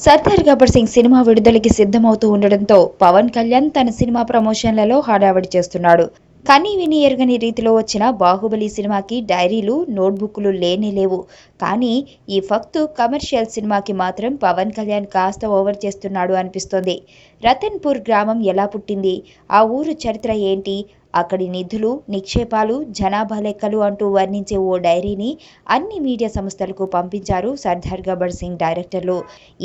Sardar Gabbar Singh cinema విడుదలకి సిద్ధమవుతూ ఉండడంతో పవన్ కళ్యాణ్ తన cinema ప్రమోషన్లలో హడావిడి చేస్తున్నాడు. కనీ విని ఎరుగని రీతిలో వచ్చిన బాహుబలి సినిమాకి డైరీలు, నోట్బుక్లు లేనే లేవు. కానీ ఈ ఫక్తు కమర్షియల్ సినిమాకి మాత్రం పవన్ కళ్యాణ్ కాస్త ఓవర్ చేస్తున్నాడు అనిపిస్తోంది. రతన్పూర్ గ్రామం ఎలా పుట్టింది, ఆ ఊరు చరిత్ర ఏంటి, అక్కడి నిధులు, నిక్షేపాలు, జనాభా లెక్కలు అంటూ వర్ణించే ఓ డైరీని అన్ని మీడియా సంస్థలకు పంపించారు సర్దార్ గబ్బర్ సింగ్ డైరెక్టర్లు.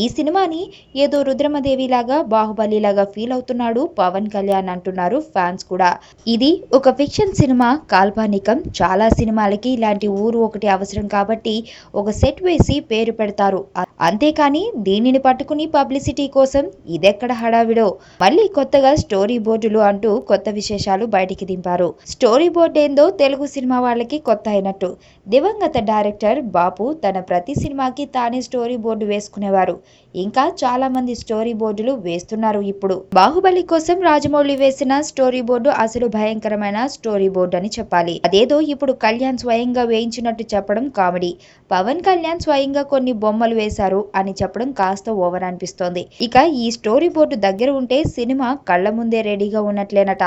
ఈ సినిమాని ఏదో రుద్రమదేవిలాగా, బాహుబలిలాగా ఫీల్ అవుతున్నాడు పవన్ కళ్యాణ్ అంటున్నారు ఫ్యాన్స్ కూడా. ఇది ఒక ఫిక్షన్ సినిమా, కాల్పనికం. చాలా సినిమాలకి ఇలాంటి ఊరు ఒకటి అవసరం కాబట్టి ఒక సెట్ వేసి పేరు పెడతారు. అంతేకాని దీనిని పట్టుకుని పబ్లిసిటీ కోసం ఇదెక్కడ హడావిడో. మళ్ళీ కొత్తగా స్టోరీ బోర్డులు అంటూ కొత్త విశేషాలు బయటికి దింపారు. స్టోరీ బోర్డు ఏందో తెలుగు సినిమా వాళ్ళకి కొత్త అయినట్టు. దివంగత డైరెక్టర్ బాపు తన ప్రతి సినిమాకి తానే స్టోరీ బోర్డు వేసుకునేవారు. ఇంకా చాలా మంది స్టోరీ బోర్డులు వేస్తున్నారు ఇప్పుడు. బాహుబలి కోసం రాజమౌళి వేసిన స్టోరీ బోర్డు అసలు భయంకరమైన స్టోరీ బోర్డు అని చెప్పాలి. అదేదో ఇప్పుడు కళ్యాణ్ స్వయంగా వేయించినట్టు చెప్పడం కామెడీ. పవన్ కళ్యాణ్ స్వయంగా కొన్ని బొమ్మలు వేశారు అని చెప్పడం కాస్త ఓవర్ అనిపిస్తోంది. ఇక ఈ స్టోరీ బోర్డు దగ్గర ఉంటే సినిమా కళ్ల ముందే రెడీగా ఉన్నట్లేనట.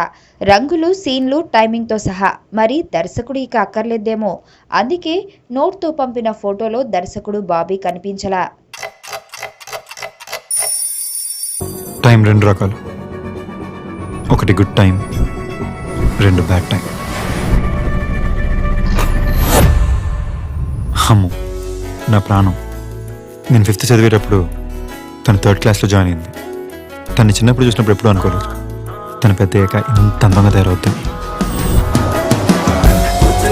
రంగులు, సీన్లు, టైమింగ్ తో సహా. మరి దర్శకుడు ఇక అక్కర్లేదేమో. అందుకే నోట్ తో పంపిన ఫోటోలో దర్శకుడు బాబీ కనిపించలా. టైం రెండు రకాలు. ఒకటి గుడ్ టైం, రెండు బ్యాడ్ టైం. అమ్ము నా ప్రాణం. నేను 5th చదివేటప్పుడు తను 3rd క్లాస్లో జాయిన్ అయింది. తను చిన్నప్పుడు చూసినప్పుడు ఎప్పుడూ అనుకోలేదు తను పెద్దయ్యాక ఇంత అందంగా తయారవుతుంది.